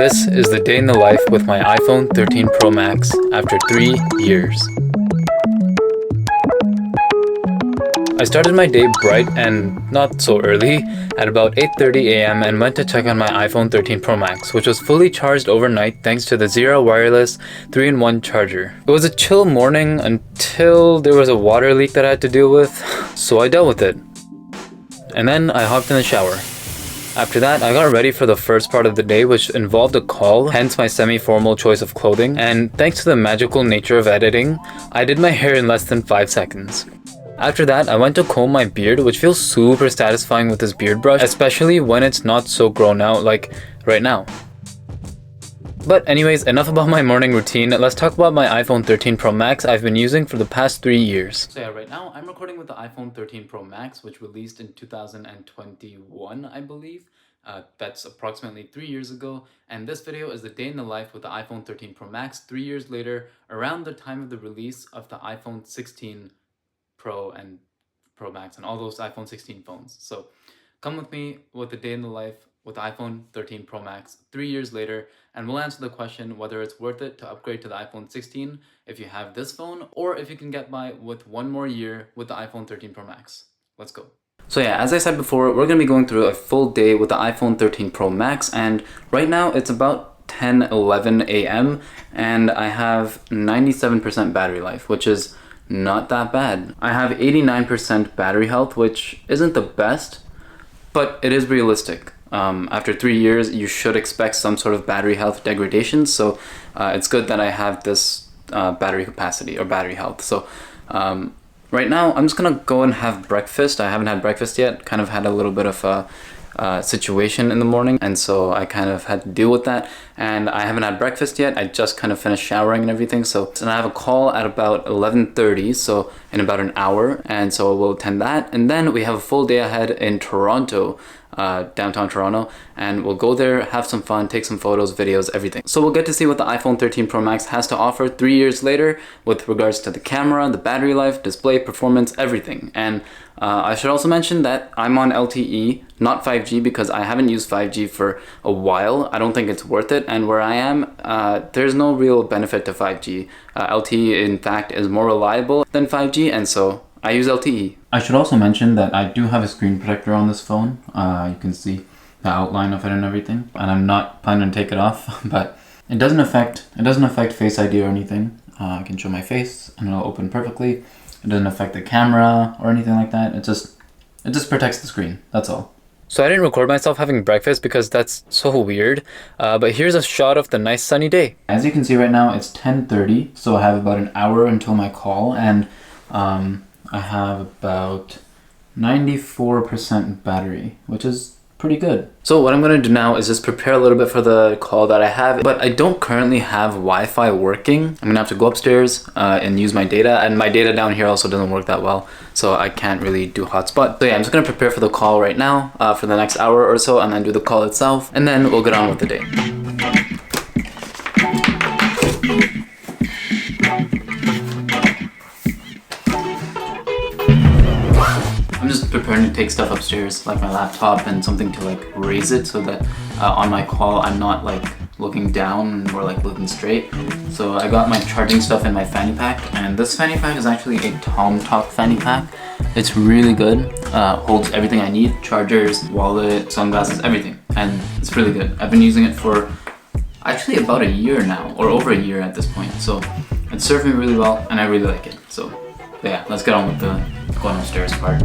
This is the day in the life with my iPhone 13 Pro Max after 3 years. I started my day bright and not so early at about 8:30 a.m. and went to check on my iPhone 13 Pro Max, which was fully charged overnight thanks to the Zero wireless 3-in-1 charger. It was a chill morning until there was a water leak that I had to deal with, so I dealt with it. And then I hopped in the shower. After that, I got ready for the first part of the day, which involved a call, hence my semi-formal choice of clothing, and thanks to the magical nature of editing, I did my hair in less than 5 seconds. After that, I went to comb my beard, which feels super satisfying with this beard brush, especially when it's not so grown out like right now. But anyways, enough about my morning routine. Let's talk about my iPhone 13 Pro Max I've been using for the past 3 years. So yeah, right now I'm recording with the iPhone 13 Pro Max, which released in 2021, I believe. That's approximately 3 years ago. And this video is the day in the life with the iPhone 13 Pro Max 3 years later, around the time of the release of the iPhone 16 Pro and Pro Max and all those iPhone 16 phones. So come with me with the day in the life with the iPhone 13 Pro Max 3 years later, and we'll answer the question whether it's worth it to upgrade to the iPhone 16 if you have this phone, or if you can get by with one more year with the iPhone 13 Pro Max. Let's go. So yeah, as I said before, we're going to be going through a full day with the iPhone 13 Pro Max, and right now it's about 10:11 a.m. and I have 97% battery life, which is not that bad. I have 89% battery health, which isn't the best, but it is realistic. After 3 years, you should expect some sort of battery health degradation, so it's good that I have this battery capacity or battery health. So right now, I'm just gonna go and have breakfast. I haven't had breakfast yet, kind of had a little bit of a situation in the morning, and so I kind of had to deal with that, and I haven't had breakfast yet. I just kind of finished showering and everything, so and I have a call at about 11:30, so in about an hour, and so we'll attend that, and then we have a full day ahead in Toronto, downtown Toronto, and we'll go there, have some fun, take some photos, videos, everything. So we'll get to see what the iPhone 13 Pro Max has to offer 3 years later with regards to the camera, the battery life, display, performance, everything. And I should also mention that I'm on LTE, not 5G, because I haven't used 5G for a while. I don't think it's worth it, and where I am, there's no real benefit to 5G. LTE, in fact, is more reliable than 5G, and so I use LTE. I should also mention that I do have a screen protector on this phone. You can see the outline of it and everything, and I'm not planning to take it off, but it doesn't affect Face ID or anything. I can show my face and it'll open perfectly. It doesn't affect the camera or anything like that. It just protects the screen. That's all. So I didn't record myself having breakfast because that's so weird, but here's a shot of the nice sunny day. As you can see right now, it's 10:30, so I have about an hour until my call, and I have about 94% battery, which is pretty good. So what I'm going to do now is just prepare a little bit for the call that I have, but I don't currently have Wi-Fi working. I'm going to have to go upstairs and use my data, and my data down here also doesn't work that well, so I can't really do hotspot. So yeah, I'm just going to prepare for the call right now for the next hour or so, and then do the call itself, and then we'll get on with the day. I'm just preparing to take stuff upstairs, like my laptop and something to like raise it so that on my call I'm not like looking down or like looking straight. So I got my charging stuff in my fanny pack, and this fanny pack is actually a Tom Talk fanny pack. It's really good, holds everything I need, chargers, wallet, sunglasses, everything, and it's really good. I've been using it for actually about a year now, or over a year at this point, so it served me really well and I really like it. So yeah, let's get on with the going upstairs part.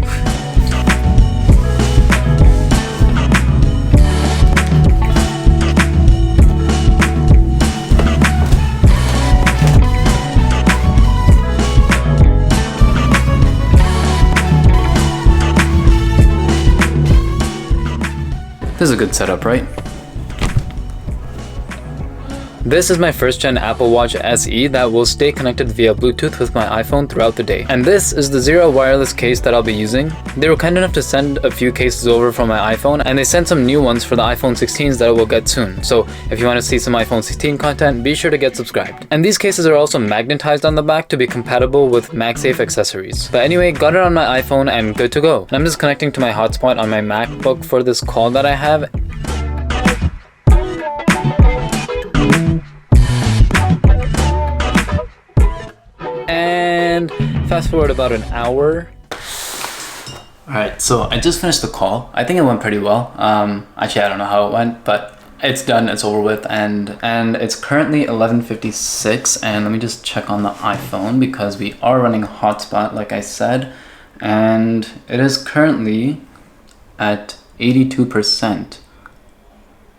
This is a good setup, right? This is my first gen Apple Watch SE that will stay connected via Bluetooth with my iPhone throughout the day. And this is the Zero wireless case that I'll be using. They were kind enough to send a few cases over from my iPhone, and they sent some new ones for the iPhone 16s that I will get soon. So if you want to see some iPhone 16 content, be sure to get subscribed. And these cases are also magnetized on the back to be compatible with MagSafe accessories. But anyway, got it on my iPhone and good to go. And I'm just connecting to my hotspot on my MacBook for this call that I have. forward about an hour. Alright, so I just finished the call. I think it went pretty well. Actually, I don't know how it went, but it's done, it's over with, and it's currently 11:56, and let me just check on the iPhone because we are running hotspot, like I said, and it is currently at 82%.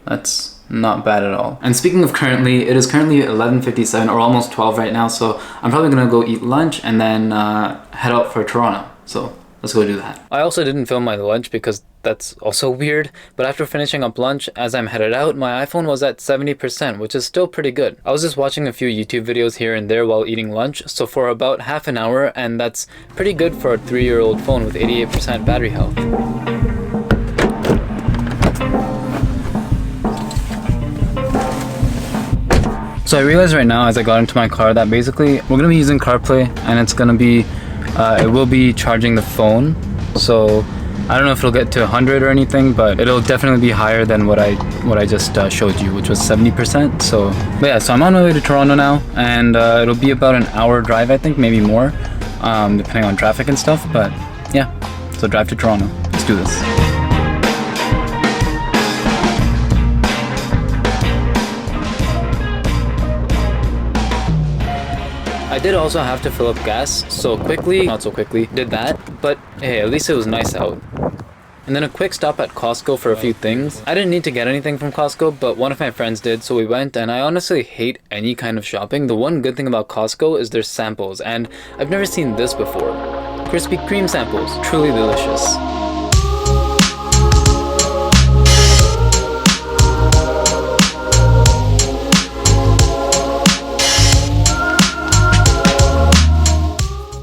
That's not bad at all. And speaking of currently, it is currently 11:57 or almost 12 right now, so I'm probably gonna go eat lunch and then head out for Toronto. So let's go do that. I also didn't film my lunch because that's also weird, but after finishing up lunch, as I'm headed out, my iPhone was at 70%, which is still pretty good. I was just watching a few YouTube videos here and there while eating lunch, so for about half an hour, and that's pretty good for a 3-year-old phone with 88% battery health. So I realized right now as I got into my car that basically we're gonna be using CarPlay, and it's gonna be it will be charging the phone. So I don't know if it'll get to 100 or anything, but it'll definitely be higher than what I just showed you, which was 70%. So, but yeah, so I'm on my way to Toronto now, and it'll be about an hour drive, I think, maybe more, depending on traffic and stuff. But yeah, so drive to Toronto. Let's do this. I did also have to fill up gas, so quickly, not so quickly, did that, but hey, at least it was nice out. And then a quick stop at Costco for a few things. I didn't need to get anything from Costco, but one of my friends did, so we went, and I honestly hate any kind of shopping. The one good thing about Costco is their samples, and I've never seen this before. Krispy Kreme samples, truly delicious.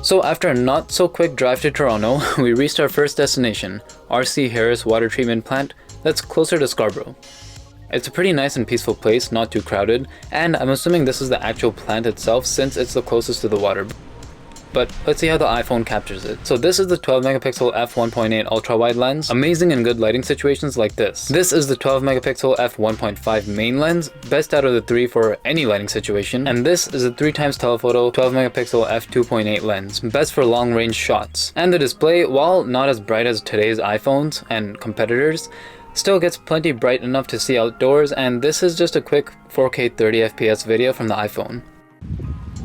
So after a not so quick drive to Toronto, we reached our first destination, R.C. Harris Water Treatment Plant, that's closer to Scarborough. It's a pretty nice and peaceful place, not too crowded, and I'm assuming this is the actual plant itself since it's the closest to the water. But let's see how the iPhone captures it. So this is the 12 megapixel f1.8 ultra wide lens, amazing in good lighting situations like this. This is the 12 megapixel f1.5 main lens, best out of the three for any lighting situation. And this is the 3x telephoto 12 megapixel f2.8 lens, best for long range shots. And the display, while not as bright as today's iPhones and competitors, still gets plenty bright enough to see outdoors, and this is just a quick 4K 30 FPS video from the iPhone.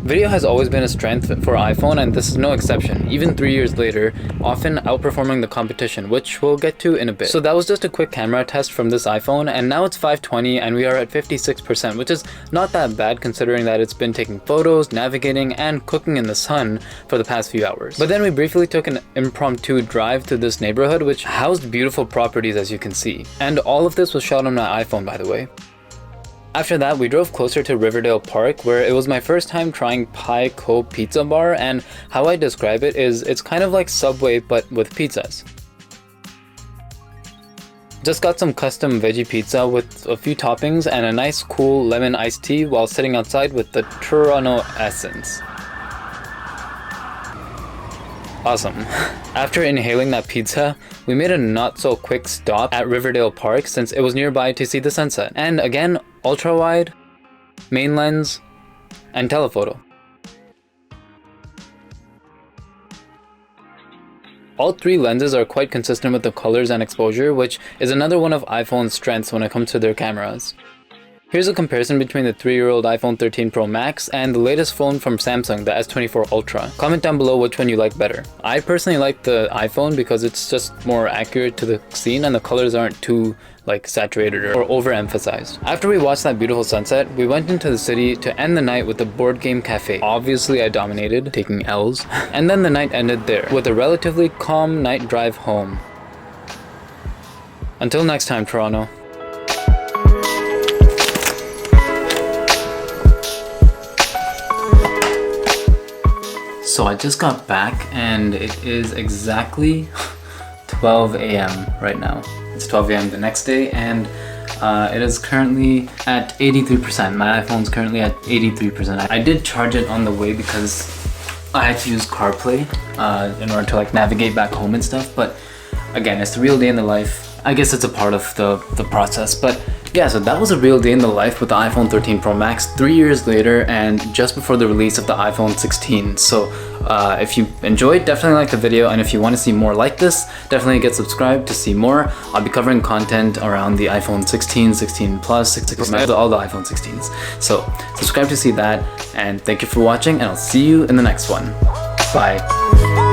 Video has always been a strength for iPhone, and this is no exception, even 3 years later, often outperforming the competition, which we'll get to in a bit. So that was just a quick camera test from this iPhone, and now it's 520 and we are at 56%, which is not that bad considering that it's been taking photos, navigating, and cooking in the sun for the past few hours. But then we briefly took an impromptu drive to this neighborhood, which housed beautiful properties as you can see. And all of this was shot on my iPhone, by the way. After that, we drove closer to Riverdale Park, where it was my first time trying Pi Co Pizza Bar, and how I describe it is it's kind of like Subway but with pizzas. Just got some custom veggie pizza with a few toppings and a nice cool lemon iced tea while sitting outside with the Toronto essence. Awesome. After inhaling that pizza, we made a not so quick stop at Riverdale Park since it was nearby to see the sunset. And again, ultra wide, main lens, and telephoto. All three lenses are quite consistent with the colors and exposure, which is another one of iPhone's strengths when it comes to their cameras. Here's a comparison between the 3-year-old iPhone 13 Pro Max and the latest phone from Samsung, the S24 Ultra. Comment down below which one you like better. I personally like the iPhone because it's just more accurate to the scene and the colors aren't too saturated or overemphasized. After we watched that beautiful sunset, we went into the city to end the night with a board game cafe. Obviously I dominated, taking L's. And then the night ended there, with a relatively calm night drive home. Until next time, Toronto. So I just got back and it is exactly 12 a.m. right now. It's 12 a.m. the next day, and it is currently at 83%. My iPhone's currently at 83%. I did charge it on the way because I had to use CarPlay in order to navigate back home and stuff, but again, it's the real day in the life. I guess it's a part of the process, but yeah, so that was a real day in the life with the iPhone 13 Pro Max 3 years later and just before the release of the iPhone 16. So if you enjoyed, definitely like the video, and if you want to see more like this, definitely get subscribed to see more. I'll be covering content around the iPhone 16, 16 Plus, 16, all the iPhone 16s. So subscribe to see that, and thank you for watching, and I'll see you in the next one. Bye.